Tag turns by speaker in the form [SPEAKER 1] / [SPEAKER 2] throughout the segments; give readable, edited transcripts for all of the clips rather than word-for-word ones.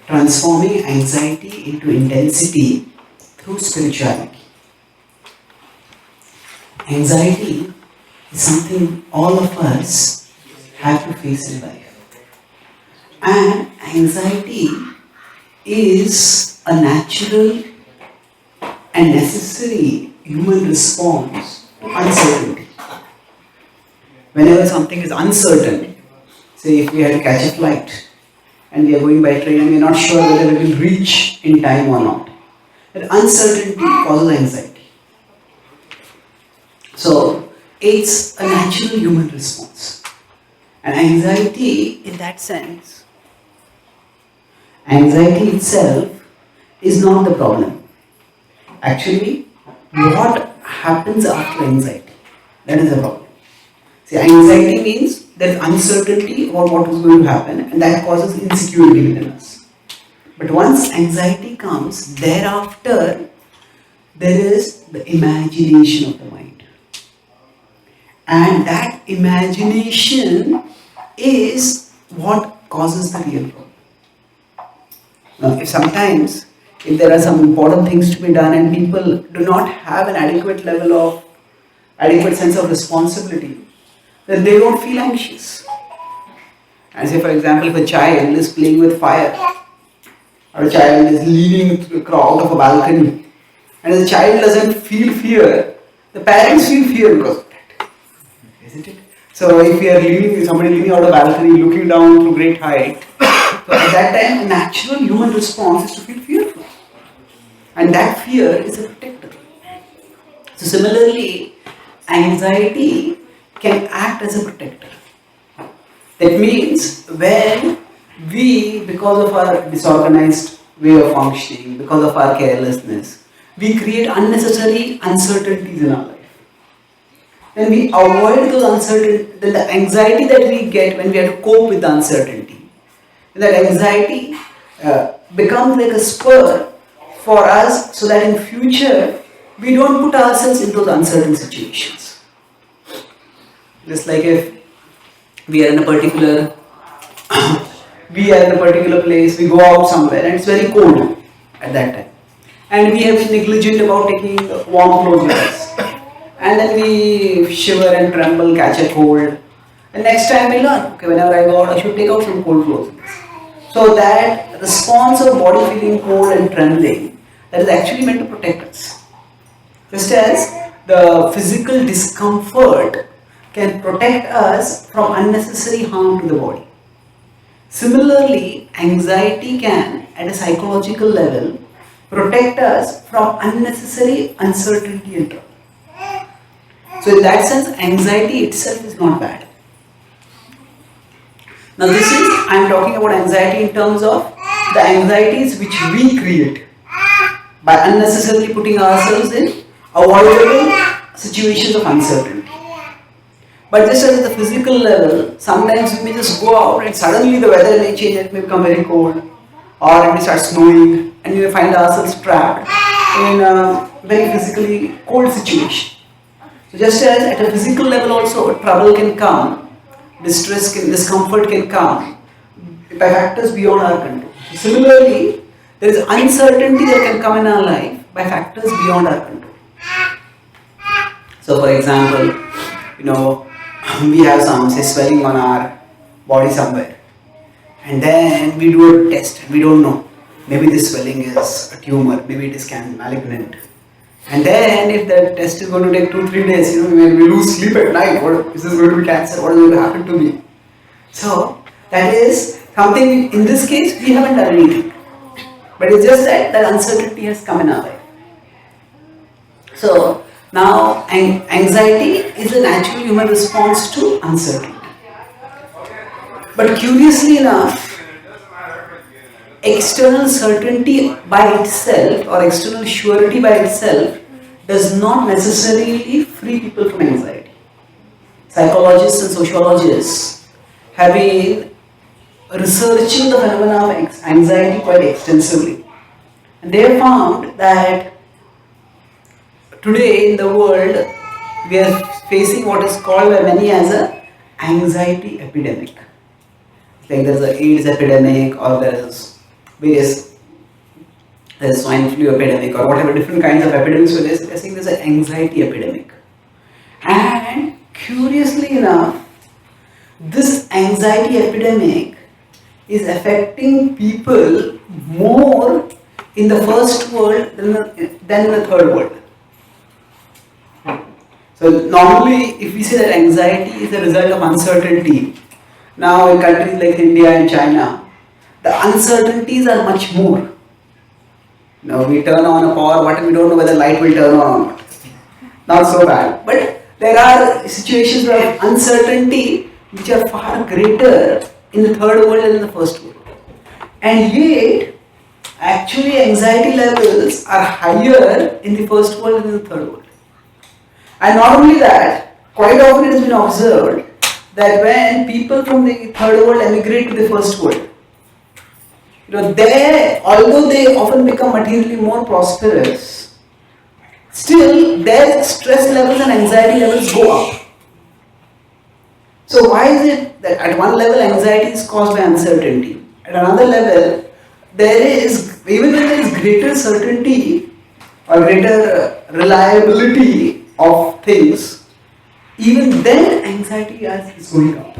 [SPEAKER 1] transforming anxiety into intensity through spirituality. Anxiety is something all of us have to face in life. And anxiety is a natural and necessary human response to uncertainty. Whenever something is uncertain, say if we had to catch a flight and we are going by train and we are not sure whether we will reach in time or not, that uncertainty causes anxiety. So it's a natural human response. And anxiety, in that sense, anxiety itself is not the problem. Actually, what happens after anxiety? That is the problem. See, anxiety means there is uncertainty about what is going to happen, and that causes insecurity within us. But once anxiety comes, thereafter, there is the imagination of the mind. And that imagination is what causes the real problem. Now, if there are some important things to be done and people do not have an adequate sense of responsibility, then they don't feel anxious. And say, for example, if a child is playing with fire, or a child is leaning out of a balcony, and the child doesn't feel fear, the parents feel fear because of that. Isn't it? So if we are somebody leaning out of a balcony, looking down to great height, so at that time, a natural human response is to feel fearful. And that fear is a protector. So similarly, anxiety can act as a protector. That means when we, because of our disorganized way of functioning, because of our carelessness, we create unnecessary uncertainties in our life. Then we avoid those uncertainties, then the anxiety that we get when we have to cope with the uncertainty, that anxiety becomes like a spur for us so that in future we don't put ourselves in those uncertain situations. Just like if we are in a particular place, we go out somewhere and it's very cold at that time. And we have been negligent about taking warm clothes with us. And then we shiver and tremble, catch a cold. And next time we learn, okay, whenever I go out, I should take out some cold clothes. So that response of body feeling cold and trembling, that is actually meant to protect us. Just as the physical discomfort can protect us from unnecessary harm to the body. Similarly, anxiety can, at a psychological level, protect us from unnecessary uncertainty and trouble. So in that sense, anxiety itself is not bad. Now I am talking about anxiety in terms of the anxieties which we create by unnecessarily putting ourselves in avoidable situations of uncertainty. But just at the physical level, sometimes we may just go out and suddenly the weather may change, it may become very cold, or it may start snowing, and we may find ourselves trapped in a very physically cold situation. So just as at a physical level also, trouble can come, discomfort can come by factors beyond our control. Similarly, there is uncertainty that can come in our life by factors beyond our control. So for example, we have some swelling on our body somewhere, and then we do a test and we don't know. Maybe this swelling is a tumor, maybe it is malignant. And then if the test is going to take 2-3 days, we lose sleep at night. What is this going to be cancer? What is going to happen to me? So that is something, in this case, we haven't done anything. But it's just that uncertainty has come in our life. So now anxiety is a natural human response to uncertainty. But curiously enough, external certainty by itself or external surety by itself does not necessarily free people from anxiety. Psychologists and sociologists have been researching the phenomena of anxiety quite extensively. And they have found that today in the world we are facing what is called by many as an anxiety epidemic. Like there is an AIDS epidemic, or there is various, there's swine flu epidemic or whatever different kinds of epidemics. So they're saying there's an anxiety epidemic. And curiously enough, this anxiety epidemic is affecting people more in the first world than in the third world. So normally, if we say that anxiety is a result of uncertainty, now in countries like India and China, the uncertainties are much more. Now we turn on a power button, we don't know whether light will turn on or not. Not so bad. But there are situations of uncertainty which are far greater in the third world than in the first world. And yet, actually anxiety levels are higher in the first world than in the third world. And not only that, quite often it has been observed that when people from the third world emigrate to the first world, although they often become materially more prosperous, still their stress levels and anxiety levels go up. So why is it that at one level anxiety is caused by uncertainty? At another level, even when there is greater certainty or greater reliability of things, even then anxiety is going up.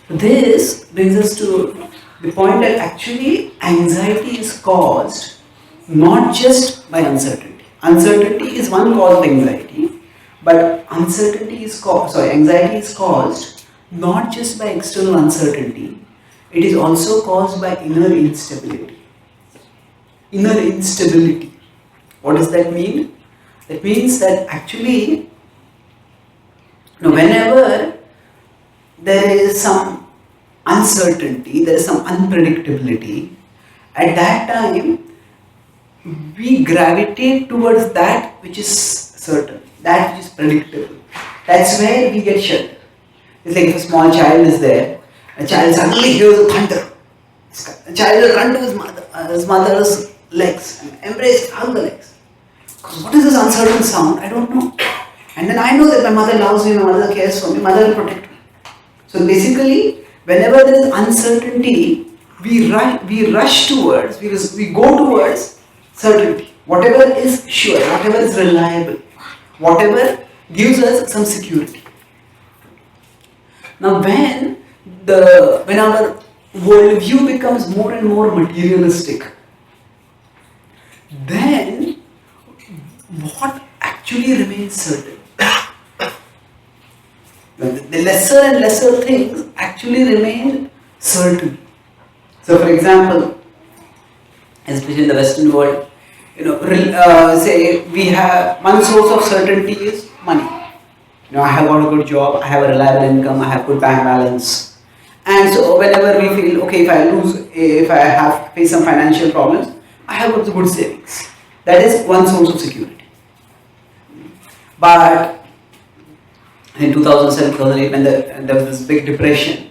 [SPEAKER 1] This brings us to the point that actually anxiety is caused not just by uncertainty. Uncertainty is one cause of anxiety, but anxiety is caused not just by external uncertainty, it is also caused by inner instability. Inner instability. What does that mean? That means that actually, whenever there is some uncertainty, there is some unpredictability, at that time we gravitate towards that which is certain, that which is predictable. That's where we get shelter. It's like if a small child is there, a child suddenly hears a thunder. The child will run to his mother's legs and embrace, hug the legs. Because what is this uncertain sound? I don't know. And then I know that my mother loves me, my mother cares for me, mother will protect me. So basically, whenever there is uncertainty, we go towards certainty. Whatever is sure, whatever is reliable, whatever gives us some security. Now when our worldview becomes more and more materialistic, then what actually remains certain? The lesser and lesser things actually remain certain. So for example, especially in the Western world, say we have one source of certainty is money. I have got a good job, I have a reliable income, I have good bank balance. And so whenever we feel, okay, if I have to face some financial problems, I have got good savings. That is one source of security. But in 2007, 2008, when there was this big depression,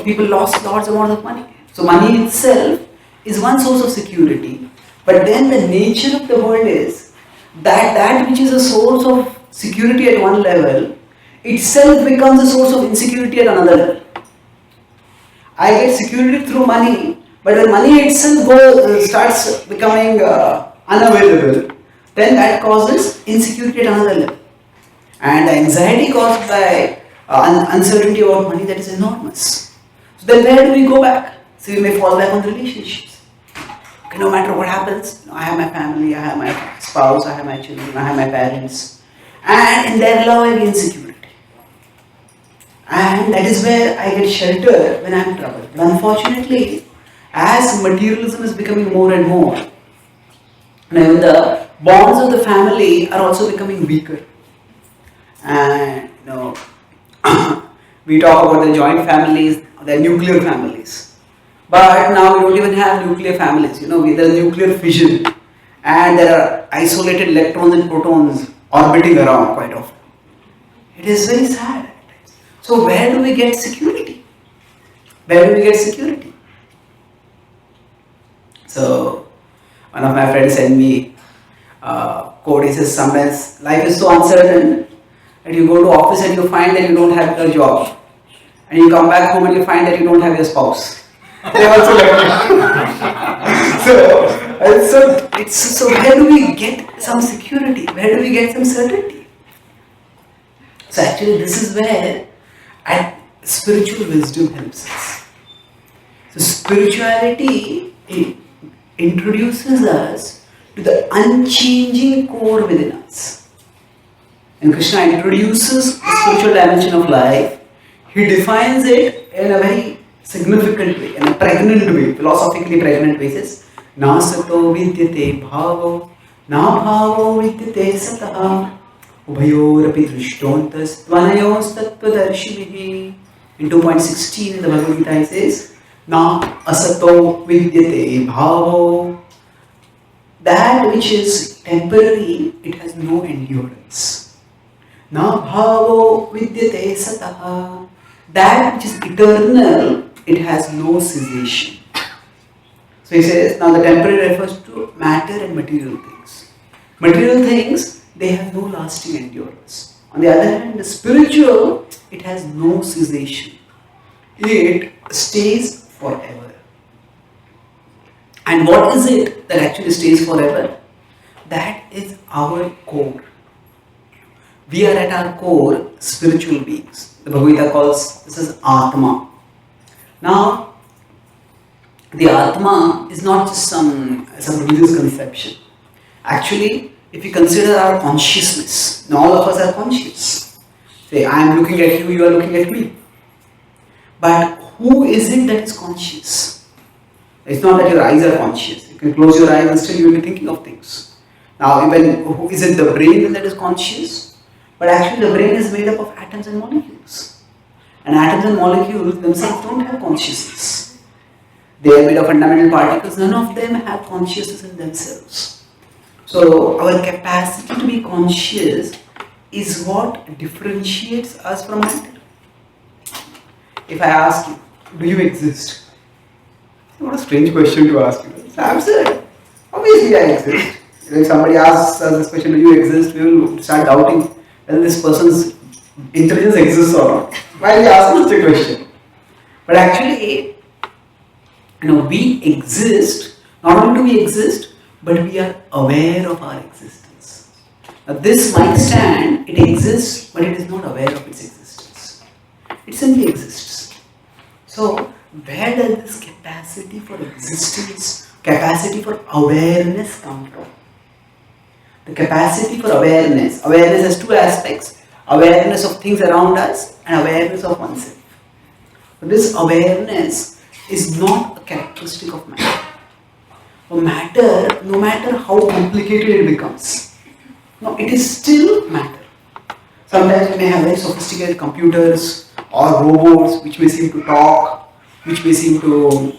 [SPEAKER 1] people lost large amounts of money. So money itself is one source of security. But then the nature of the world is that which is a source of security at one level, itself becomes a source of insecurity at another level. I get security through money, but when money itself starts becoming unavailable, then that causes insecurity at another level. And the anxiety caused by uncertainty about money, that is enormous. So then where do we go back? So we may fall back on relationships. Okay, no matter what happens, I have my family, I have my spouse, I have my children, I have my parents. And in their love I gain security. And that is where I get shelter when I am in trouble. But unfortunately, as materialism is becoming more and more, now the bonds of the family are also becoming weaker. And we talk about the joint families, the nuclear families. But now we don't even have nuclear families. There is nuclear fission, and there are isolated electrons and protons orbiting around quite often. It is very sad. So where do we get security? So one of my friends sent me quote. He says, sometimes life is so uncertain that you go to office and you find that you don't have your job, and you come back home and you find that you don't have your spouse. They also left you. So where do we get some security? Where do we get some certainty? So actually this is where spiritual wisdom helps us. So spirituality introduces us to the unchanging core within us. And Krishna introduces the spiritual dimension of life. He defines it in a very significant way, in a pregnant way, philosophically pregnant way. He says, Na sato vidyate bhavo, na bhavo vidyate sataha, ubhayorapi drishtontas tvanayos tattvadarshinihi. In 2.16 in the Bhagavad Gita he says, Na asato vidyate bhavo. That which is temporary, it has no endurance. Na bhavo vidyate sataha. That which is eternal, it has no cessation. So he says, now the temporary refers to matter and material things. Material things, they have no lasting endurance. On the other hand, the spiritual, it has no cessation. It stays forever. And what is it that actually stays forever? That is our core. We are at our core spiritual beings. The Bhagavad Gita calls this as Atma. Now, the Atma is not just some religious conception. Actually, if you consider our consciousness, now all of us are conscious. Say, I am looking at you, you are looking at me. But who is it that is conscious? It's not that your eyes are conscious. You can close your eyes and still you will be thinking of things. Now, even is it the brain that is conscious? But actually the brain is made up of atoms and molecules. And atoms and molecules themselves don't have consciousness. They are made of fundamental particles. None of them have consciousness in themselves. So our capacity to be conscious is what differentiates us from matter. If I ask you, do you exist? What a strange question to ask you. It's absurd. Obviously I exist. If somebody asks us this question, do you exist? We will start doubting whether this person's intelligence exists or not. Why are we asking such a question? But actually, we exist. Not only do we exist, but we are aware of our existence. Now, this might stand, it exists, but it is not aware of its existence. It simply exists. So, where does this capacity for existence, capacity for awareness come from? The capacity for awareness. Awareness has two aspects. Awareness of things around us and awareness of oneself. So this awareness is not a characteristic of matter. Matter, no matter how complicated it becomes, no, it is still matter. Sometimes we may have very sophisticated computers or robots which may seem to talk, which may seem to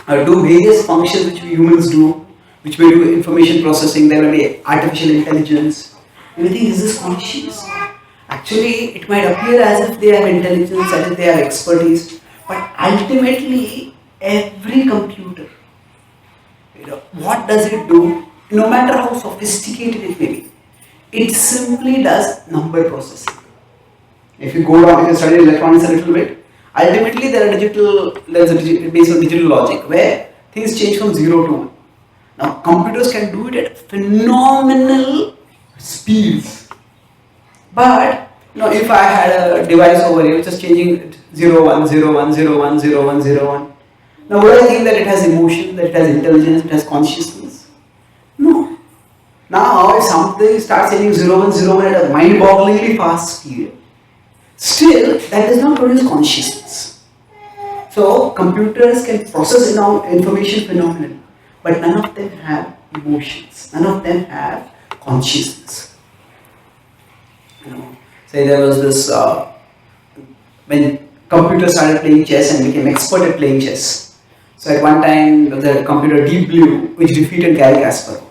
[SPEAKER 1] do various functions which we humans do, which may do information processing. There may be artificial intelligence. Everything is this conscious. Actually, it might appear as if they have intelligence, as if they have expertise, but ultimately, every computer, what does it do? No matter how sophisticated it may be, it simply does number processing. If you go down, if you study electronics a little bit, ultimately there is based on digital logic where things change from 0 to 1. Now, computers can do it at phenomenal speeds. But, if I had a device over here which is changing 0, 1, 0, 1, 0, 1, 0, 1, 0, 1. Now, would I think that it has emotion, that it has intelligence, it has consciousness? No. Now, if something starts changing 0, 1, 0, 1 at a mind-bogglingly fast speed, still, that does not produce consciousness. So, computers can process information phenomenally. But none of them have emotions. None of them have consciousness. Say there was this, when computers started playing chess and became expert at playing chess. So at one time, the computer Deep Blue, which defeated Gary Kasparov.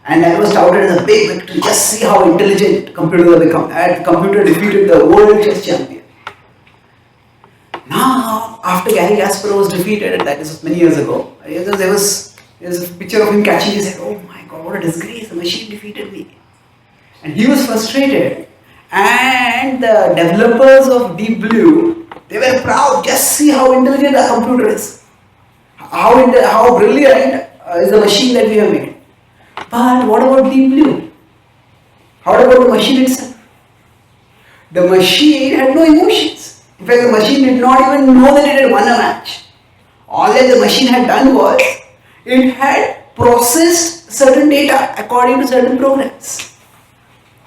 [SPEAKER 1] And that was touted as a big victory. Just see how intelligent computers have become. And the computer defeated the world chess champion. Now, after Gary Kasparov was defeated, and that is many years ago, there was a picture of him catching his head. Oh my God, what a disgrace, the machine defeated me. And he was frustrated. And the developers of Deep Blue They were proud. Just see how intelligent our computer is. How brilliant is the machine that we have made. But what about Deep Blue? How about the machine itself? The machine had no emotions. In fact, the machine did not even know that it had won a match. All that the machine had done was, it had processed certain data according to certain programs.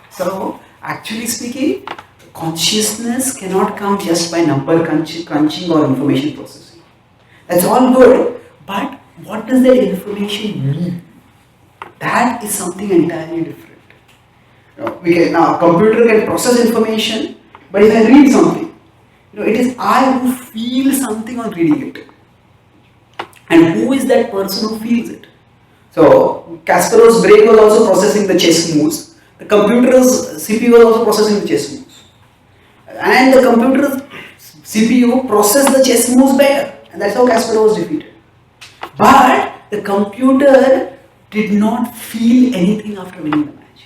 [SPEAKER 1] So, actually speaking, consciousness cannot come just by number crunching or information processing. That's all good, but what does that information mean? That is something entirely different. Now, a computer can process information, but if I read something, it is I who feel something on reading it. And who is that person who feels it? So, Kasparov's brain was also processing the chess moves. The computer's CPU was also processing the chess moves. And the computer's CPU processed the chess moves better. And that's how Kasparov was defeated. But the computer did not feel anything after winning the match.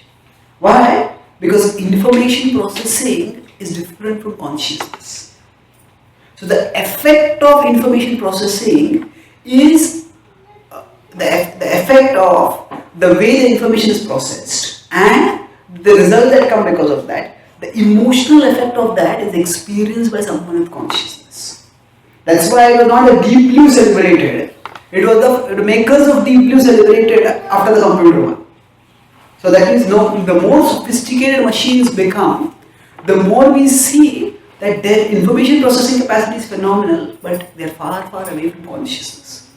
[SPEAKER 1] Why? Because information processing is different from consciousness. So the effect of information processing is the effect of the way the information is processed, and the result that comes because of that, the emotional effect of that is experienced by someone with consciousness. That's why it was not the Deep Blue celebrated. It was the makers of Deep Blue celebrated after the computer won. So that means the more sophisticated machines become, the more we see that their information processing capacity is phenomenal, but they are far, far away from consciousness.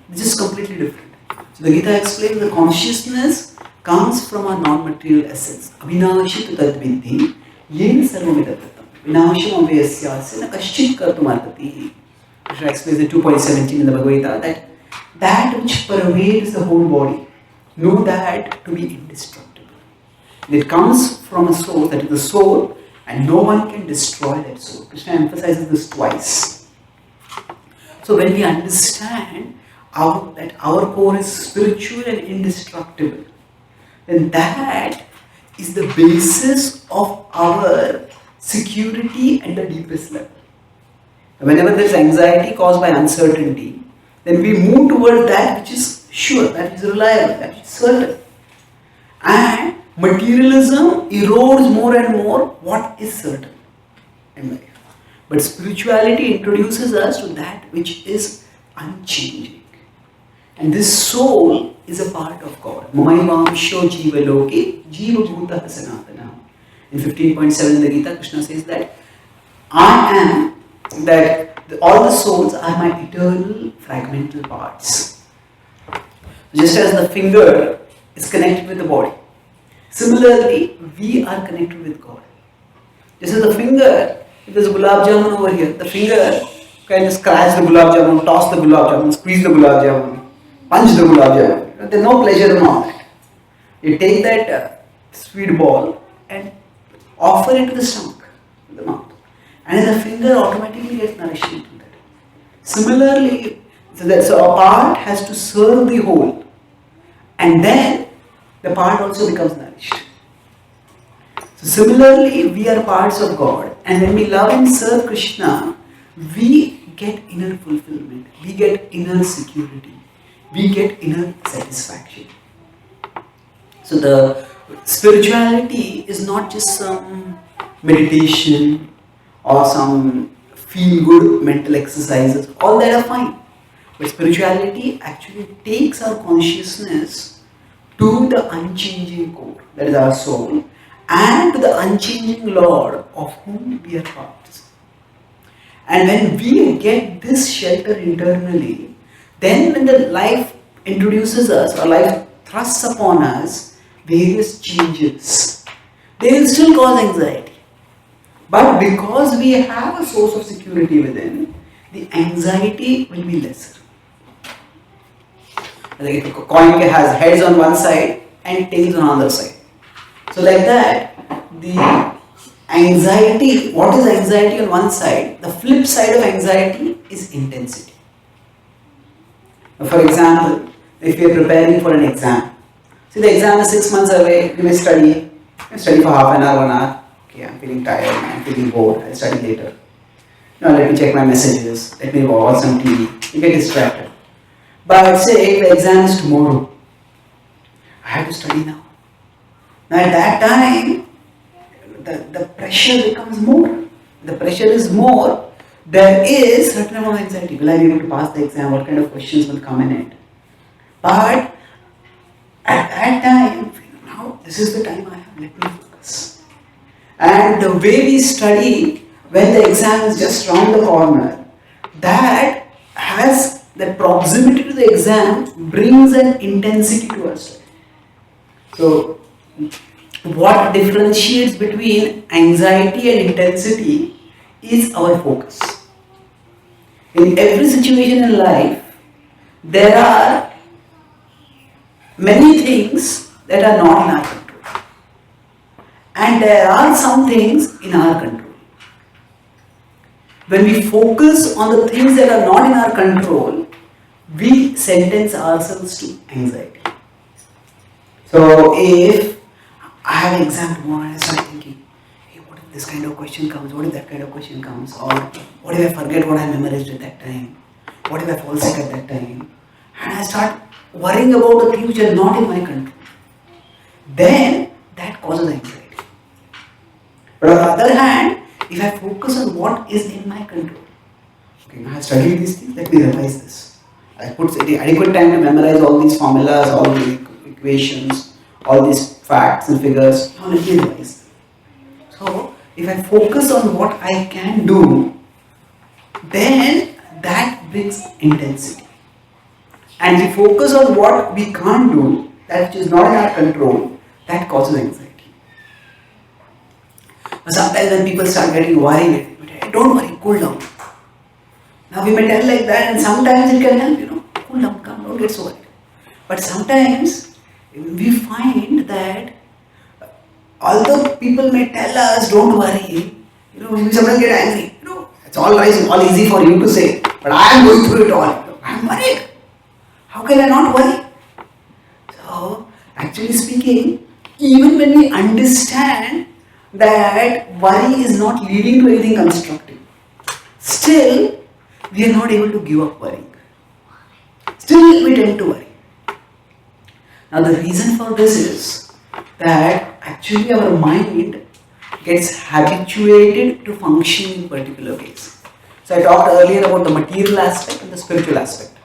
[SPEAKER 1] This is completely different. So the Gita explains the consciousness comes from our non-material essence. Abhinashi tadvidhi yen sarvamidatatam. Vinasham avyasyasya na kaschit kartumartati. Krishna explains in 2.17 in the Bhagavad Gita that which pervades the whole body, know that to be indestructible. It comes from a soul, that is the soul, and no one can destroy that soul. Krishna emphasizes this twice. So when we understand that our core is spiritual and indestructible, then that is the basis of our security at the deepest level. Whenever there is anxiety caused by uncertainty, then we move towards that which is sure, that which is reliable, that which is certain. And materialism erodes more and more what is certain in life. But spirituality introduces us to that which is unchanging. And this soul is a part of God. Mamayvamsho jiva loke jiva bhuta sanatana. In 15.7 in the Gita, Krishna says that all the souls are my eternal fragmental parts. Just as the finger is connected with the body, similarly, we are connected with God. Just as the finger, if there's a gulab jamun over here, the finger can scratch the gulab jamun, toss the gulab jamun, squeeze the gulab jamun, punch the gulab jamun. There's no pleasure in all that. You take that sweet ball and offer it to the stomach, to the mouth, and then the finger automatically gets nourished into that. Similarly, so a part has to serve the whole, and then the part also becomes nourished. So similarly, we are parts of God, and when we love and serve Krishna, we get inner fulfillment, we get inner security, we get inner satisfaction. So the spirituality is not just some meditation or some feel-good mental exercises. All that are fine. But spirituality actually takes our consciousness to the unchanging core, that is our soul, and to the unchanging Lord of whom we are parts. And when we get this shelter internally, then when the life introduces us or life thrusts upon us various changes, they will still cause anxiety. But because we have a source of security within, the anxiety will be lesser. Like if a coin has heads on one side and tails on the other side. So like that, the anxiety, what is anxiety on one side? The flip side of anxiety is intensity. For example, if you are preparing for an exam, see the exam is 6 months away, you may study for half an hour, 1 hour. Okay, I'm feeling tired, I'm feeling bored, I'll study later. No, let me check my messages, let me watch some TV, you get distracted. But say the exam is tomorrow, I have to study now. Now at that time, the pressure becomes more. The pressure is more, there is certain amount of anxiety. Will I be able to pass the exam? What kind of questions will come in it? But at that time, now this is the time I have, let me focus. And the way we study when the exam is just round the corner, that has that proximity to the exam brings an intensity to our study. So, what differentiates between anxiety and intensity is our focus. In every situation in life, there are many things that are not in our control. And there are some things in our control. When we focus on the things that are not in our control, we sentence ourselves to anxiety. So if I have an exam tomorrow and I start thinking, hey, what if this kind of question comes? What if that kind of question comes? Or what if I forget what I memorized at that time? What if I fall sick at that time? And I start worrying about the things which are not in my control. Then that causes anxiety. But on the other hand, if I focus on what is in my control, okay, now I have studied these things, let me revise this. I put the adequate time to memorize all these formulas, all the equations, all these facts and figures. Now let me revise them. So, if I focus on what I can do, then that brings intensity. And if we focus on what we can't do, that which is not in our control, that causes anxiety. Now sometimes when people start getting worried, don't worry, cool down. Now we may tell like that, and sometimes it can help, cool down, calm, don't get so worried. But sometimes we find that although people may tell us don't worry, we sometimes get angry. It's all right, all easy for you to say, but I am going through it all. I am worried. How can I not worry? So, actually speaking, even when we understand that worry is not leading to anything constructive, still we are not able to give up worrying. Still we tend to worry. Now the reason for this is that actually our mind gets habituated to function in particular ways. So I talked earlier about the material aspect and the spiritual aspect.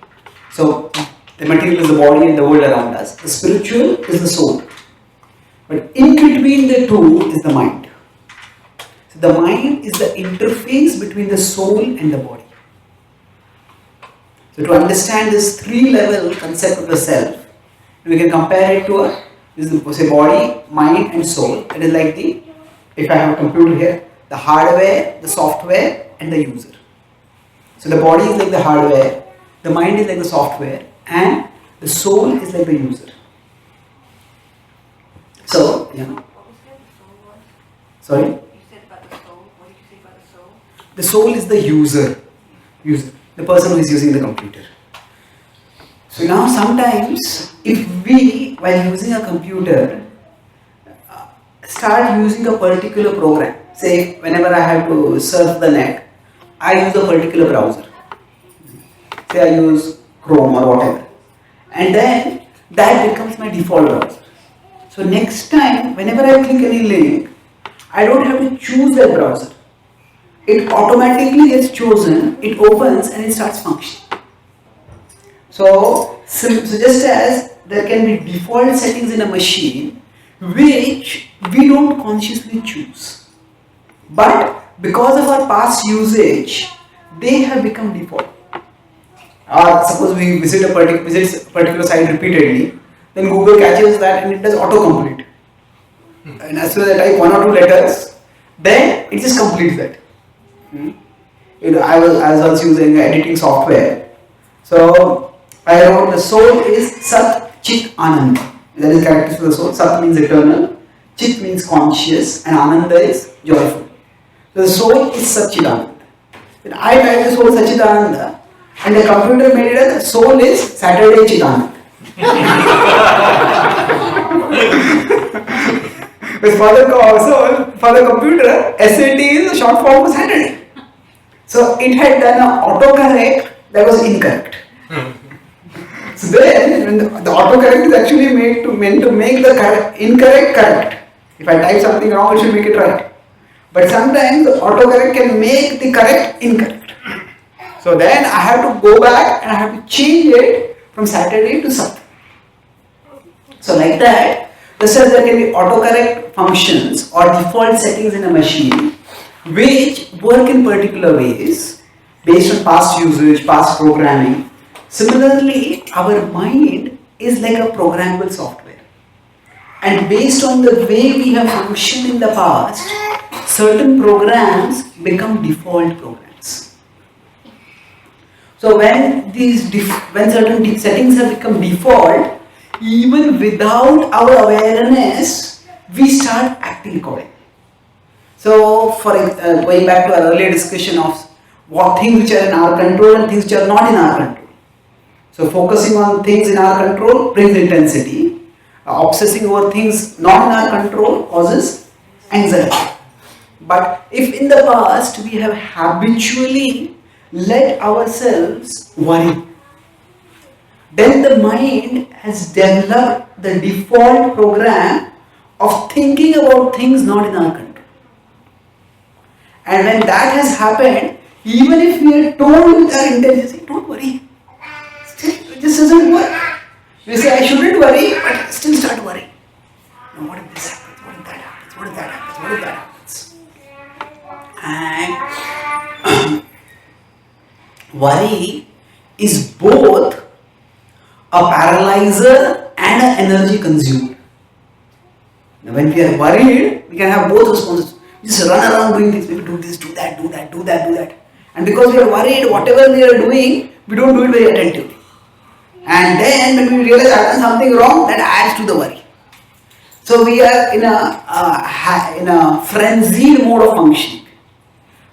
[SPEAKER 1] So the material is the body and the world around us. The spiritual is the soul. But in between the two is the mind. So the mind is the interface between the soul and the body. So to understand this three-level concept of the self, we can compare it to say body, mind and soul. It is like if I have a computer here, the hardware, the software and the user. So the body is like the hardware, the mind is like the software and the soul is like the user. So, sorry?
[SPEAKER 2] You said about the soul. What did you say about the soul?
[SPEAKER 1] The soul is the user, the person who is using the computer. So now sometimes if we, while using a computer, start using a particular program, say whenever I have to surf the net, I use a particular browser. Say I use Chrome or whatever. And then that becomes my default browser. So next time, whenever I click any link, I don't have to choose that browser. It automatically gets chosen, it opens and it starts functioning. So just as there can be default settings in a machine which we don't consciously choose. But because of our past usage, they have become default. Suppose we visit a particular site repeatedly, then Google catches that and it does autocomplete. And as soon as I type one or two letters, then it just completes that. I was once using editing software. So I wrote the soul is Sat Chit Ananda. That is characteristic of the soul. Sat means eternal, Chit means conscious, and Ananda is joyful. So the soul is Satchidananda. Then I typed the soul Satchidananda and the computer made it as the soul is Saturday Chidananda. But for the computer, SAT is a short form for Saturday. So So it had done an autocorrect that was incorrect. So then, when the autocorrect is actually meant to make the incorrect correct. If I type something wrong, it should make it right. But sometimes the autocorrect can make the correct incorrect. So then I have to go back and I have to change it from Saturday to Sept. So like that, just as there can be autocorrect functions or default settings in a machine which work in particular ways based on past usage, past programming. Similarly, our mind is like a programmable software. And based on the way we have functioned in the past, certain programs become default programs. So when certain settings have become default, even without our awareness, we start acting accordingly. So, for going back to our earlier discussion of what things which are in our control and things which are not in our control. So, focusing on things in our control brings intensity. Obsessing over things not in our control causes anxiety. But if in the past we have habitually let ourselves worry, then the mind has developed the default program of thinking about things not in our control. And when that has happened, even if we are told with our intelligence, don't worry, still it just doesn't work. We say I shouldn't worry, but I still start worrying. Now what if this happens? What if that happens? What if that happens? What if that happens? And worry is both a paralyzer and an energy consumer. Now when we are worried, we can have both responses. We just run around doing things. Maybe do this, do that, do that, do that, do that. And because we are worried, whatever we are doing, we don't do it very attentively. And then when we realize I've done something wrong, that adds to the worry. So we are in a frenzied mode of functioning,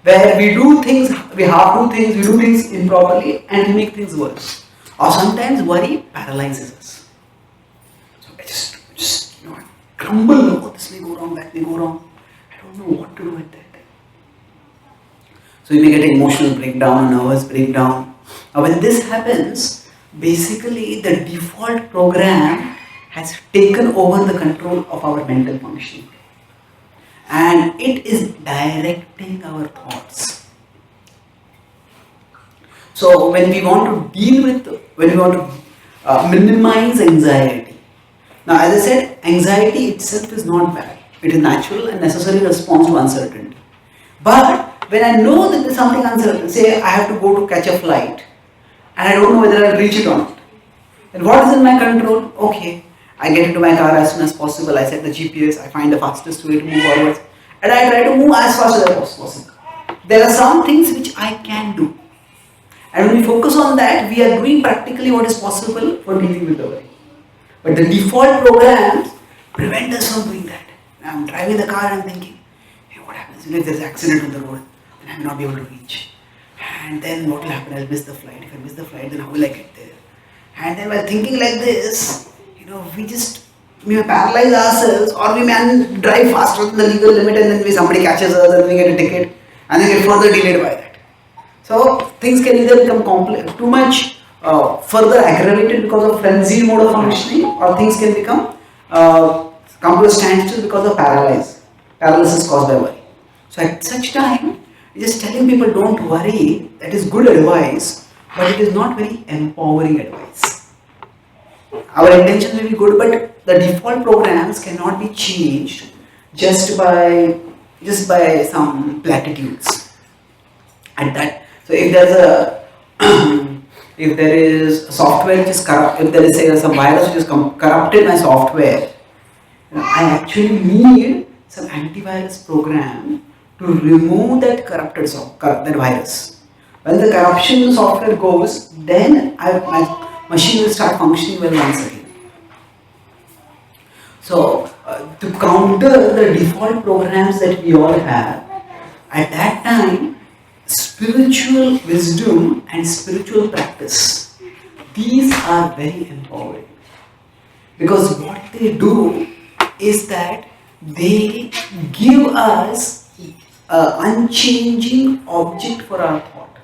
[SPEAKER 1] where we do things, we half do things, we do things improperly, and we make things worse. Or sometimes worry paralyzes us. So I just crumble. Oh, this may go wrong, that may go wrong. I don't know what to do at that time. So you may get an emotional breakdown, a nervous breakdown. Now when this happens, basically the default program has taken over the control of our mental functioning. And it is directing our thoughts. So when we want to minimize anxiety. Now as I said, anxiety itself is not bad. It is natural and necessary response to uncertainty. But when I know that there is something uncertain, say I have to go to catch a flight and I don't know whether I'll reach it or not. Then what is in my control? Okay, I get into my car as soon as possible, I set the GPS, I find the fastest way to move forwards and I try to move as fast as possible. There are some things which I can do. And when we focus on that, we are doing practically what is possible for dealing with the worry. But the default programs prevent us from doing that. I'm driving the car and I'm thinking, hey, what happens if there's an accident on the road? Then I may not be able to reach. And then what will happen? I'll miss the flight. If I miss the flight, then how will I get there? And then while thinking like this, we may paralyze ourselves, or we may drive faster than the legal limit and then somebody catches us and we get a ticket and then get further delayed by that. So things can either become too much further aggravated because of frenzied mode of functioning, or things can become come to a standstill because of paralysis caused by worry. So at such time, just telling people don't worry, that is good advice, but it is not very empowering advice. Our intentions may be good, but the default programs cannot be changed just by some platitudes. And that, so if there is a software which is corrupt, if there is say some virus which has corrupted my software, I actually need some antivirus program to remove that corrupted that virus. When the corruption in the software goes, then my machine will start functioning well once again. So to counter the default programs that we all have, at that time, spiritual wisdom and spiritual practice, these are very empowering. Because what they do is that they give us unchanging object for our thought.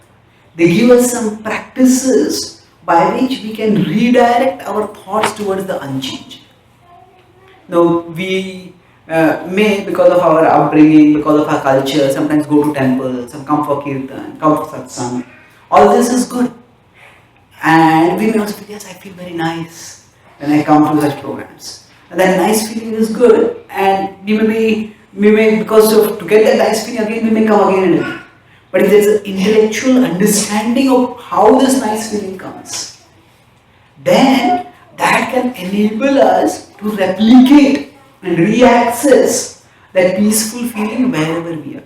[SPEAKER 1] They give us some practices by which we can redirect our thoughts towards the unchanged. Now, we may, because of our upbringing, because of our culture, sometimes go to temples, some come for kirtan, come for satsang. All this is good. And we may also feel, yes, I feel very nice when I come to such programs. And that nice feeling is good, and we may because of to get that nice feeling again, we may come again and again. But if there's an intellectual understanding of how this nice feeling comes, then that can enable us to replicate and re-access that peaceful feeling wherever we are.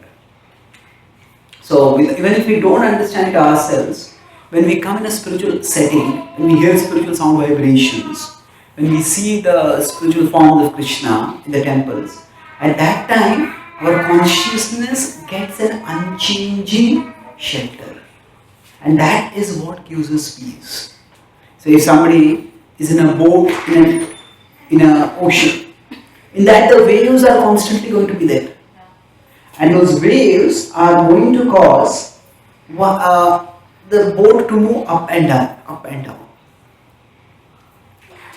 [SPEAKER 1] So even if we don't understand it ourselves, when we come in a spiritual setting, when we hear spiritual sound vibrations, when we see the spiritual forms of Krishna in the temples, at that time our consciousness gets an unchanging shelter. And that is what gives us peace. So if somebody is in a boat in an ocean, in that the waves are constantly going to be there. And those waves are going to cause the boat to move up and down, up and down.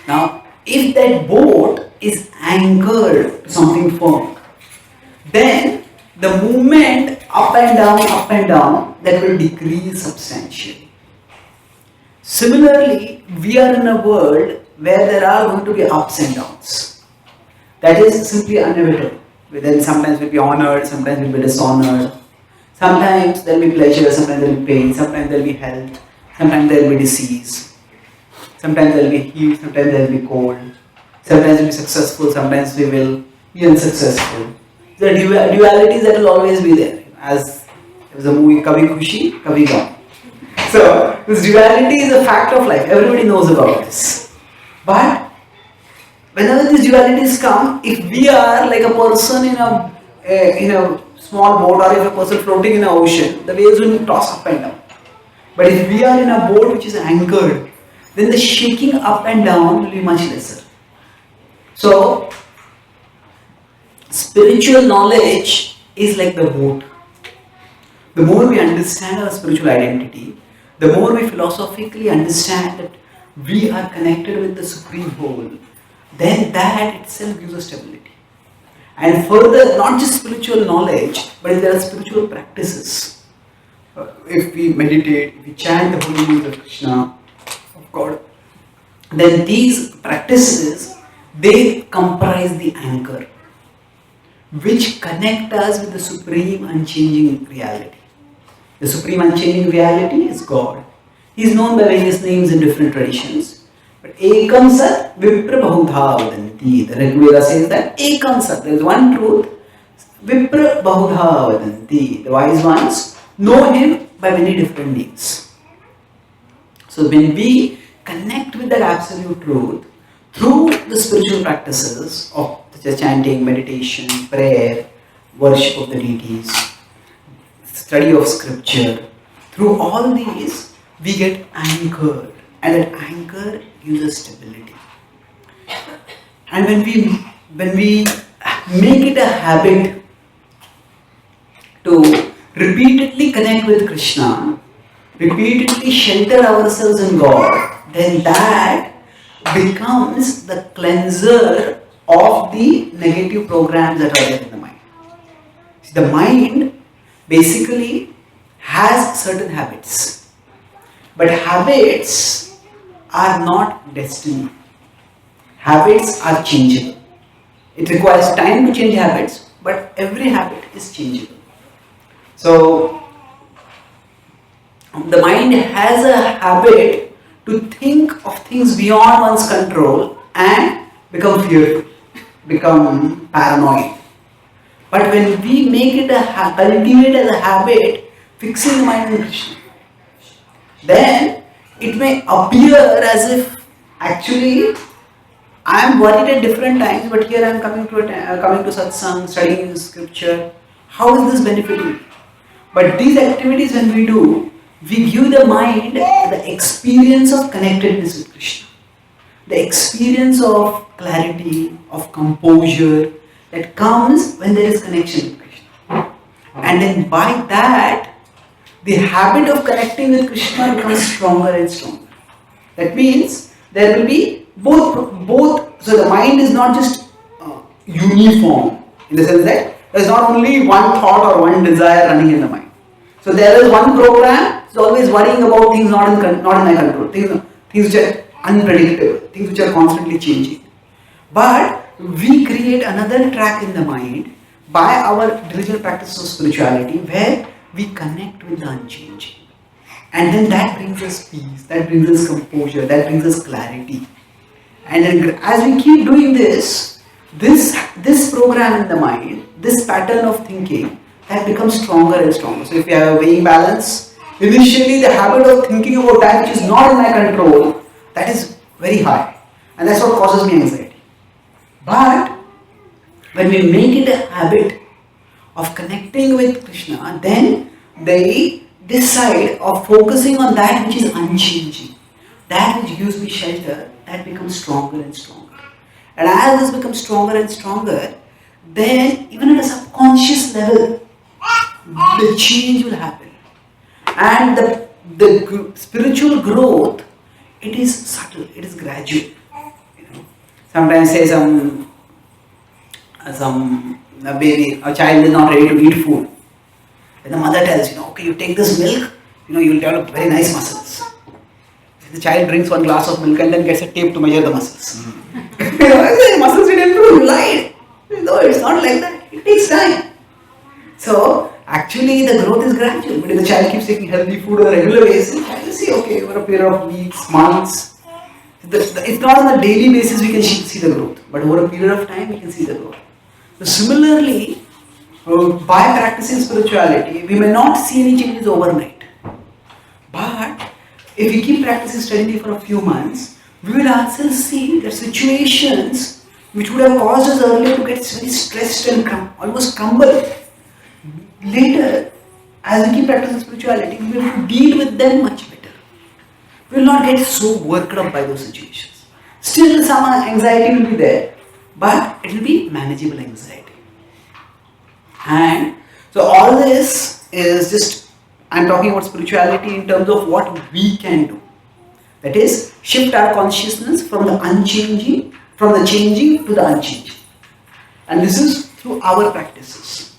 [SPEAKER 1] Now, if that boat is anchored to something firm, then the movement up and down, that will decrease substantially. Similarly, we are in a world where there are going to be ups and downs. That is simply inevitable. Then sometimes we'll be honored, sometimes we'll be dishonored. Sometimes there will be pleasure, sometimes there will be pain, sometimes there will be health, sometimes there will be disease. Sometimes there will be heat, sometimes there will be cold. Sometimes we will be successful, sometimes we will be unsuccessful. There are dualities that will always be there. As there was a movie, Kabhi Khushi, Kabhi Gham. So, this duality is a fact of life. Everybody knows about this. But whenever these dualities come, if we are like a person in a small boat, or if a person floating in an ocean, the waves will toss up and down. But if we are in a boat which is anchored, then the shaking up and down will be much lesser. So, spiritual knowledge is like the boat. The more we understand our spiritual identity, the more we philosophically understand that we are connected with the Supreme Whole, then that itself gives us stability. And further, not just spiritual knowledge, but if there are spiritual practices. If we meditate, if we chant the holy names of Krishna, of God, then these practices, they comprise the anchor, which connect us with the supreme unchanging reality. The supreme unchanging reality is God. He is known by various names in different traditions. But Ekam Sat Vipra Bahudha Vadanti. The Rig Veda says that Ekam Sat, there is one truth. Vipra Bahudha Vadanti. The wise ones know Him by many different names. So when we connect with that absolute truth through the spiritual practices of the chanting, meditation, prayer, worship of the deities, study of scripture, through all these we get anchored, and that anchor gives us stability. And when we make it a habit to repeatedly connect with Krishna, repeatedly shelter ourselves in God, then that becomes the cleanser of the negative programs that are there in the mind. See, the mind basically has certain habits, but habits are not destiny. Habits are changeable. It requires time to change habits, but every habit is changeable. So, the mind has a habit to think of things beyond one's control and become fearful, become paranoid. But when we make it cultivate as a habit, fixing the mind on Krishna, then it may appear as if actually I am worried at different times, but here I am coming to satsang, studying scripture. How is this benefiting me? But these activities when we do, we give the mind the experience of connectedness with Krishna, the experience of clarity, of composure that comes when there is connection with Krishna. And then by that, the habit of connecting with Krishna becomes stronger and stronger. That means there will be both. So the mind is not just uniform in the sense that there is not only one thought or one desire running in the mind. So there is one program. It's always worrying about things not in my control. Things which are unpredictable. Things which are constantly changing. But we create another track in the mind by our diligent practice of spirituality where we connect with the unchanging. And then that brings us peace, that brings us composure, that brings us clarity. And then as we keep doing this program in the mind, this pattern of thinking, that becomes stronger and stronger. So if you have a weighing balance, initially the habit of thinking about that which is not in my control, that is very high. And that's what causes me anxiety. But when we make it a habit of connecting with Krishna, then they decide of focusing on that which is unchanging, that which gives me shelter, that becomes stronger and stronger. And as this becomes stronger and stronger, then even at a subconscious level, the change will happen. And the spiritual growth, it is subtle, it is gradual. Sometimes say a baby, a child is not ready to eat food. When the mother tells, okay, you take this milk, you will develop very nice muscles. The child drinks one glass of milk and then gets a tape to measure the muscles. Muscles will improve, light. No, it's not like that. It takes time. So, actually the growth is gradual. But if the child keeps taking healthy food on a regular basis, the child will see, okay, over a period of weeks, months. It's not on a daily basis we can see the growth. But over a period of time we can see the growth. So similarly, by practicing spirituality, we may not see any changes overnight. But if we keep practicing steadily for a few months, we will ourselves see that situations which would have caused us earlier to get very stressed and almost crumble, later, as we keep practicing spirituality, we will deal with them much better. We will not get so worked up by those situations. Still some anxiety will be there, but it will be manageable anxiety. And so all this is just, I'm talking about spirituality in terms of what we can do. That is, shift our consciousness from the unchanging, from the changing to the unchanging. And this is through our practices.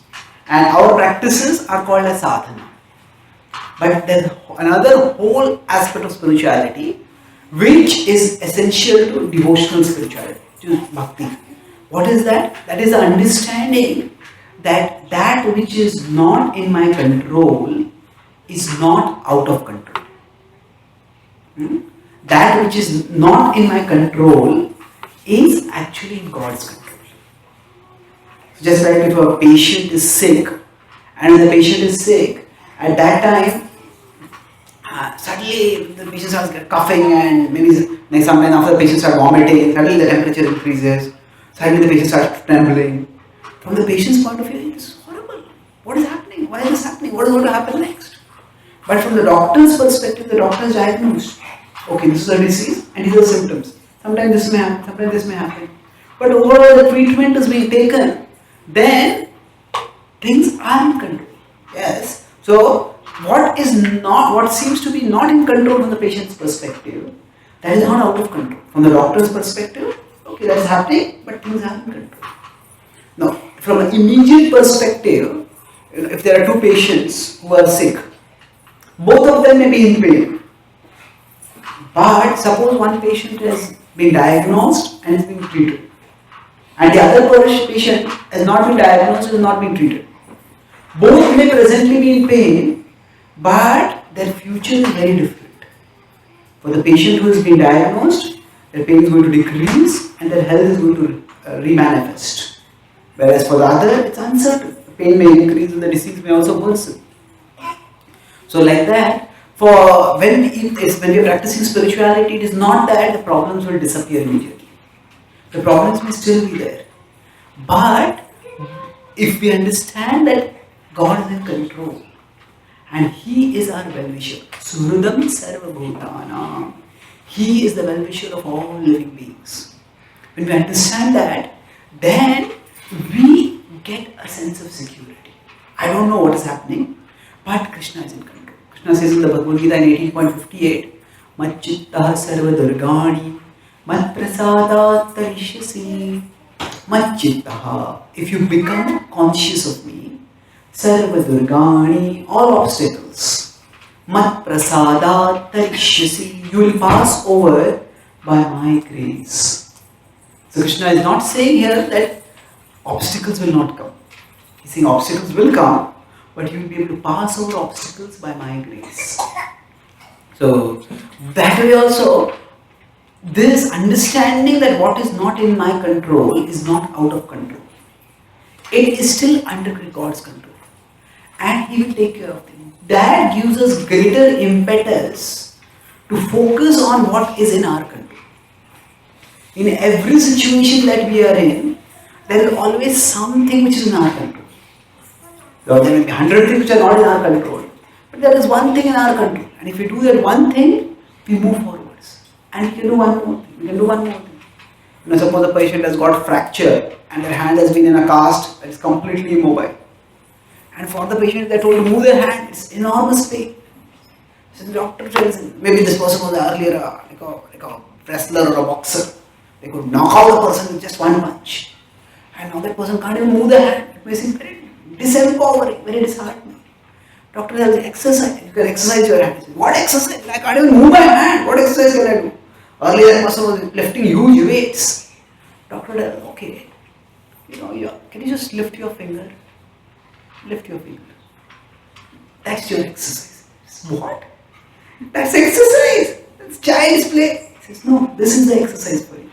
[SPEAKER 1] And our practices are called as sadhana. But there's another whole aspect of spirituality which is essential to devotional spirituality, to bhakti. What is that? That is the understanding that that which is not in my control is not out of control. That which is not in my control is actually in God's control. Just like if a patient is sick, and when the patient is sick, at that time, suddenly the patient starts coughing and maybe sometimes after the patient starts vomiting, suddenly the temperature increases, suddenly the patient starts trembling. From the patient's point of view, it's horrible. What is happening? Why is this happening? What is going to happen next? But from the doctor's perspective, the doctor is diagnosed. Okay, this is a disease and these are the symptoms. Sometimes this may happen, sometimes this may happen. But overall the treatment is being taken, then things are in control. Yes. So what seems to be not in control from the patient's perspective, that is not out of control. From the doctor's perspective, okay, that is happening, but things are in control. Now, from an immediate perspective, if there are two patients who are sick, both of them may be in pain. But suppose one patient has been diagnosed and is being treated, and the other patient has not been diagnosed and has not been treated. Both may presently be in pain, but their future is very different. For the patient who has been diagnosed, their pain is going to decrease and their health is going to remanifest. Whereas for the other, it's uncertain. The pain may increase and the disease may also worsen. So like that, for when we are practicing spirituality, it is not that the problems will disappear immediately. The problems may still be there. But if we understand that God is in control and He is our well-wisher, Suhridam Sarva Bhutanam, He is the well-wisher of all living beings. When we understand that, then we get a sense of security. I don't know what is happening, but Krishna is in control. Krishna says in the Bhagavad Gita in 18.58, Macchittaha sarva durgani, mat prasadat tarishyasi. Macchittaha, if you become conscious of me, sarva durgani, all obstacles, mat prasadat tarishyasi, you will pass over by my grace. So Krishna is not saying here that obstacles will not come. He's saying obstacles will come, but you will be able to pass over obstacles by my grace. So that way also, this understanding that what is not in my control is not out of control. It is still under God's control. And He will take care of things. That gives us greater impetus to focus on what is in our control. In every situation that we are in, there is always something which is in our control. There may be 100 things which are not in our control, but there is one thing in our control. And if we do that one thing, we move forwards. And we can do one more thing. We can do one more thing. Suppose a patient has got fracture and their hand has been in a cast that is completely immobile. And for the patient, they are told to move their hand. It's enormous pain. So the doctor tells him, maybe this person was earlier like a wrestler or a boxer. They could knock out a person with just one punch. And now that person can't even move their hand. It may seem very disempowering, very disheartening. Doctor tells you, exercise. You can exercise your hand. What exercise? I can't even move my hand. What exercise can I do? Earlier that person was lifting huge weights. Doctor tells, okay, can you just lift your finger? Lift your finger. That's your exercise. What? That's exercise. That's child's play. He says, no, this is the exercise for you.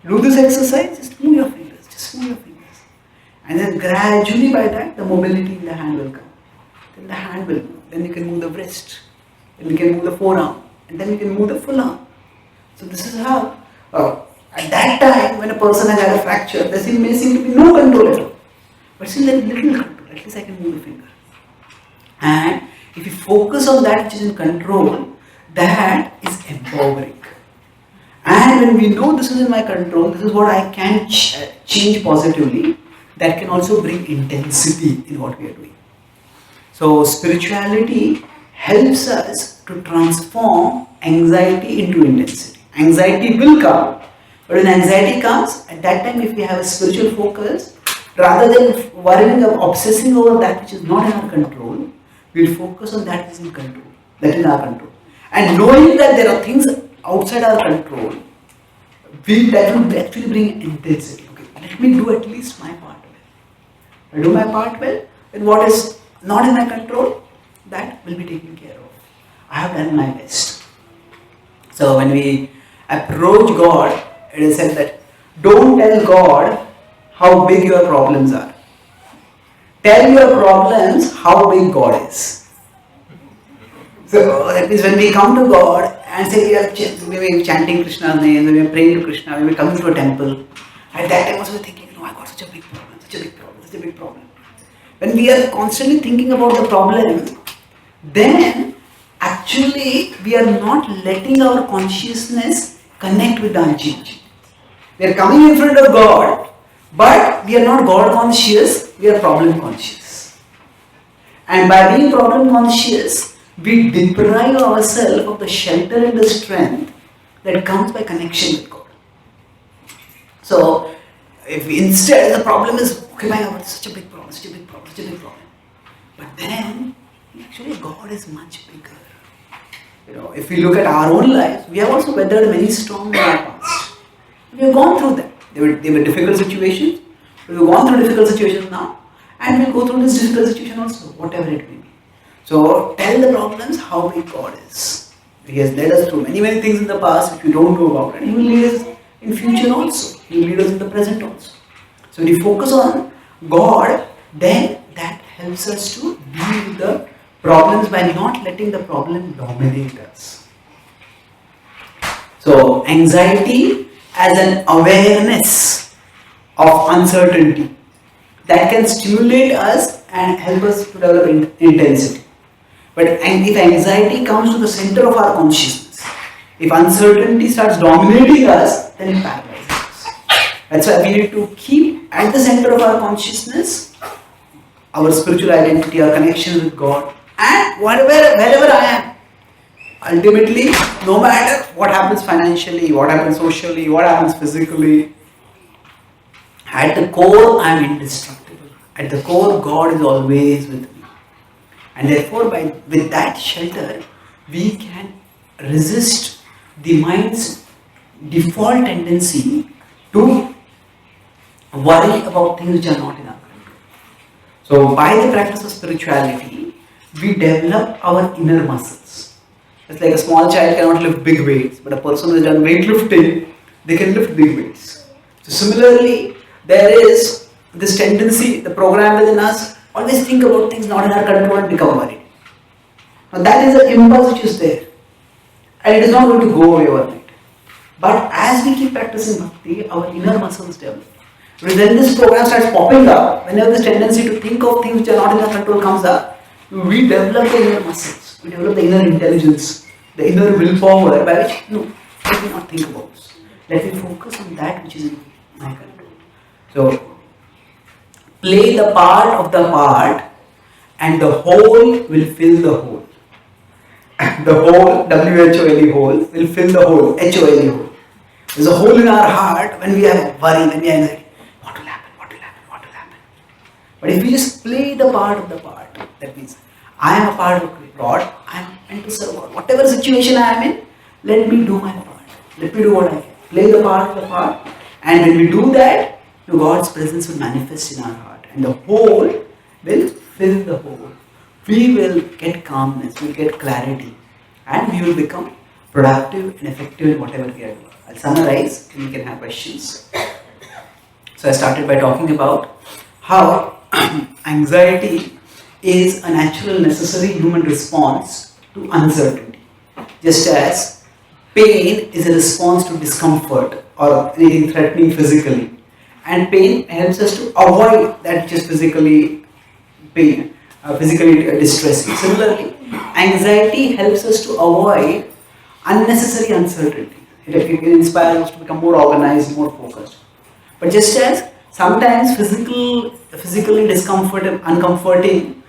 [SPEAKER 1] Do this exercise, just move your fingers. Just move your fingers. And then gradually by that, the mobility in the hand will come. Then the hand will move. Then you can move the wrist. Then you can move the forearm. And then you can move the full arm. So this is how, at that time, when a person has had a fracture, there may seem to be no control at all. But still there is little control. At least I can move the finger. And if you focus on that which is in control, that is empowering. And when we know this is in my control, this is what I can change positively, that can also bring intensity in what we are doing. So spirituality helps us to transform anxiety into intensity. Anxiety will come, but when anxiety comes, at that time if we have a spiritual focus, rather than worrying or obsessing over that which is not in our control, we will focus on that which is in control, that is in our control. And knowing that there are things outside our control, that will actually bring intensity. Okay, let me do at least my part well. If I do my part well, then what is not in my control, that will be taken care of. I have done my best. So when we approach God, it is said that don't tell God how big your problems are. Tell your problems how big God is. So that means when we come to God and say we are chanting Krishna's name, when we are praying to Krishna, when we are coming to a temple, at that time also we are thinking, I got such a big problem, such a big problem, such a big problem. When we are constantly thinking about the problem, then actually we are not letting our consciousness connect with the unchange. We are coming in front of God, but we are not God conscious, we are problem conscious. And by being problem conscious, we deprive ourselves of the shelter and the strength that comes by connection with God. So, if instead the problem is, okay, my God, it's such a big problem, such a big problem, such a big problem. But then, actually God is much bigger. If we look at our own lives, we have also weathered many storms in our past. We have gone through them. They were difficult situations. We have gone through difficult situations now, and we'll go through this difficult situation also, whatever it may be. So tell the problems how big God is. He has led us through many, many things in the past which we don't know about, and He will lead us in future also. He will lead us in the present also. So when we focus on God, then that helps us to deal with the problems by not letting the problem dominate us. So anxiety as an awareness of uncertainty that can stimulate us and help us to develop intensity. But if anxiety comes to the center of our consciousness, if uncertainty starts dominating us, then it paralyzes us. That's why we need to keep at the center of our consciousness our spiritual identity, our connection with God, and wherever I am. Ultimately, no matter what happens financially, what happens socially, what happens physically, at the core I am indestructible. At the core, God is always with me. And therefore, with that shelter, we can resist the mind's default tendency to worry about things which are not in our control. So, by the practice of spirituality, we develop our inner muscles. It's like a small child cannot lift big weights, but a person who has done weightlifting, they can lift big weights. So, similarly, there is this tendency, the program within us, always think about things not in our control and become worried. Now, that is an impulse which is there, and it is not going to go away overnight. But as we keep practicing bhakti, our inner muscles develop. When this program starts popping up, whenever this tendency to think of things which are not in our control comes up, we develop the inner muscles, we develop the inner intelligence, the inner willpower by which, no, let me not think about this. Let me focus on that which is in my control. So, play the part of the part and the whole will fill the whole. The whole, W-H-O-L-E whole, will fill the whole, H-O-L-E whole. There's a hole in our heart when we are worried, when we are anxiety. What will happen, what will happen, what will happen? But if we just play the part of the part, that means I am a part of God, I am meant to serve God. Whatever situation I am in, let me do my part. Let me do what I can. Play the part of the part. And when we do that, God's presence will manifest in our heart. And the whole will fill the whole. We will get calmness, we will get clarity, and we will become productive and effective in whatever we are doing. I'll summarize and we can have questions. So I started by talking about how anxiety is a natural, necessary human response to uncertainty. Just as pain is a response to discomfort or anything threatening physically. And pain helps us to avoid that which is physically pain. Physically distressing. Similarly, anxiety helps us to avoid unnecessary uncertainty. It inspires us to become more organized, more focused. But just as sometimes physically discomforting, uncomforting,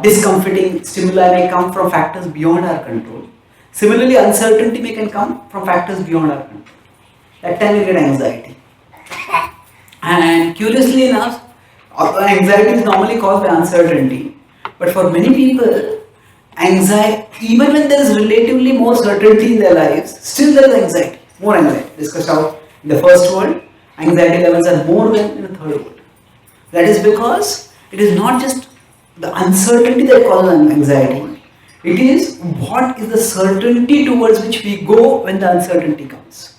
[SPEAKER 1] discomforting stimuli may come from factors beyond our control. Similarly, uncertainty may can come from factors beyond our control. That time we get anxiety. And curiously enough, anxiety is normally caused by uncertainty. But for many people, anxiety, even when there is relatively more certainty in their lives, still there is anxiety, more anxiety. Discussed how in the first world, anxiety levels are more than in the third world. That is because it is not just the uncertainty that causes anxiety, it is what is the certainty towards which we go when the uncertainty comes.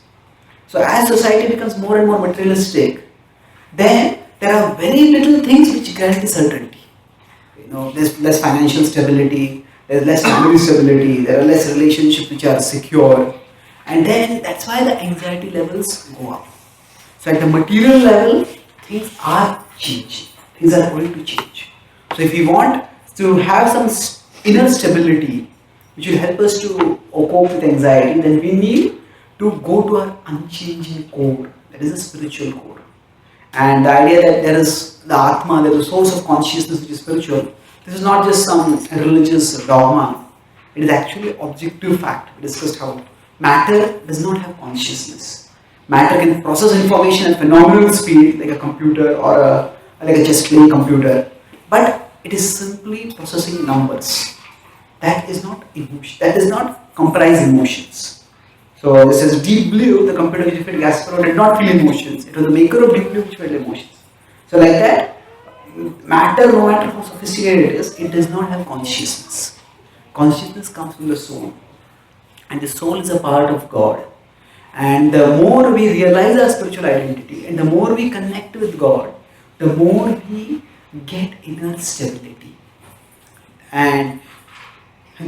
[SPEAKER 1] So as society becomes more and more materialistic, then there are very little things which guarantee certainty. There's less financial stability, there's less family stability, there are less relationships which are secure, and then that's why the anxiety levels go up. So at the material level, things are changing, things are going to change. So if we want to have some inner stability, which will help us to cope with anxiety, then we need to go to our unchanging core, that is a spiritual core. And the idea that there is the Atma, there is a source of consciousness which is spiritual, this is not just some religious dogma, it is actually objective fact. We discussed how matter does not have consciousness. Matter can process information at phenomenal speed, like a computer or like a chess playing computer, but it is simply processing numbers. That is not emotion, that does not comprise emotions. So this is Deep Blue, the computer which fed Kasparov did not feel emotions. It was the maker of Deep Blue which felt emotions. So like that, matter, no matter how sophisticated it is, it does not have consciousness. Consciousness comes from the soul. And the soul is a part of God. And the more we realize our spiritual identity and the more we connect with God, the more we get inner stability. And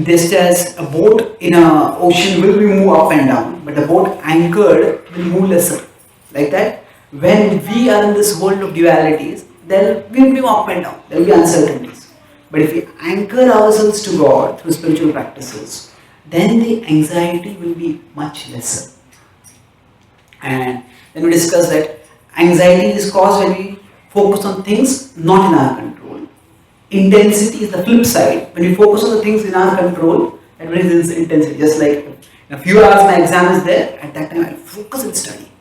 [SPEAKER 1] just as a boat in an ocean will move up and down, but the boat anchored will move lesser. Like that, when we are in this world of dualities, there will be up and down, there will be uncertainties. But if we anchor ourselves to God through spiritual practices, then the anxiety will be much lesser. And then we discuss that anxiety is caused when we focus on things not in our control. intensity is the flip side. When we focus on the things in our control, that brings intensity. Just like in a few hours my exam is there, at that time I focus and study.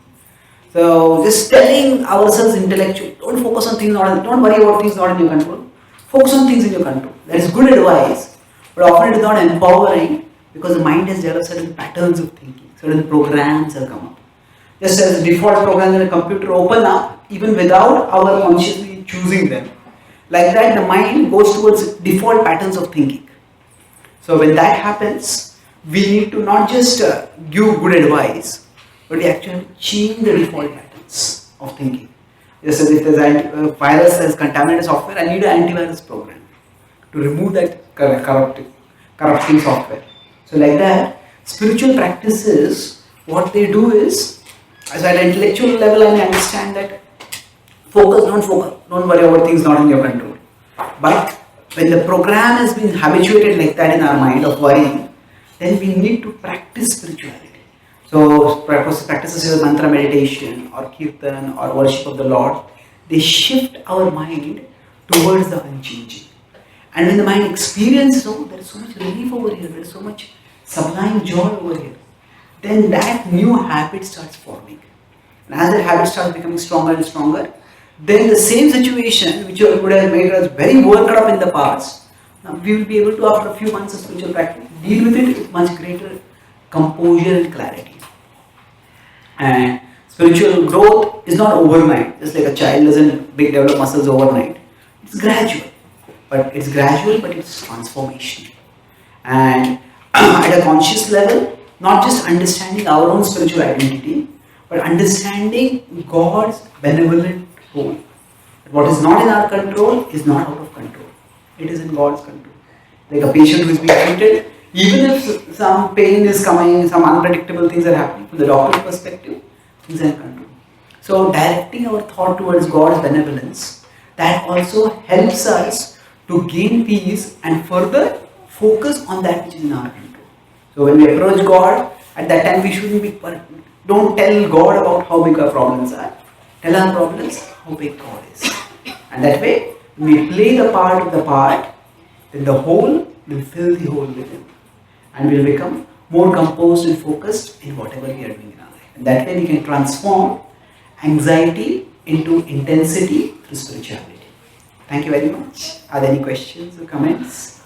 [SPEAKER 1] So just telling ourselves intellectually, don't focus on things not, don't worry about things not in your control. Focus on things in your control. That is good advice, but often it is not empowering because the mind has developed certain patterns of thinking, certain programs have come up. Just as default programs in a computer open up, even without our consciously choosing them. Like that, the mind goes towards default patterns of thinking. So when that happens, we need to not just give good advice, but we actually change the default patterns of thinking. Just as if there's a virus has contaminated software, I need an antivirus program to remove that corrupting software. So like that, spiritual practices, what they do is, as at an intellectual level, I understand that focus, don't worry about things not in your control. But when the program has been habituated like that in our mind of worrying, then we need to practice spirituality. So practices of mantra meditation or kirtan or worship of the Lord, they shift our mind towards the unchanging. And when the mind experiences, oh, there is so much relief over here, there is so much sublime joy over here, then that new habit starts forming. And as that habit starts becoming stronger and stronger, then the same situation which would have made us very worked up in the past, now we will be able to, after a few months of spiritual practice, deal with it with much greater composure and clarity. And spiritual growth is not overnight, just like a child doesn't develop muscles overnight. It's gradual. But it's transformational. And at a conscious level, not just understanding our own spiritual identity, but understanding God's benevolent role. What is not in our control is not out of control. It is in God's control. Like a patient who is being treated, even if some pain is coming, some unpredictable things are happening, from the doctor's perspective, things are in control. So directing our thought towards God's benevolence, that also helps us to gain peace and further focus on that which is in our control. So when we approach God, at that time we shouldn't be, don't tell God about how big our problems are. Tell our problems how big God is. And that way, when we play the part of the part, then the whole will fill the whole within. And we'll become more composed and focused in whatever we are doing in our life. And that way we can transform anxiety into intensity through spirituality. Thank you very much. Are there any questions or comments?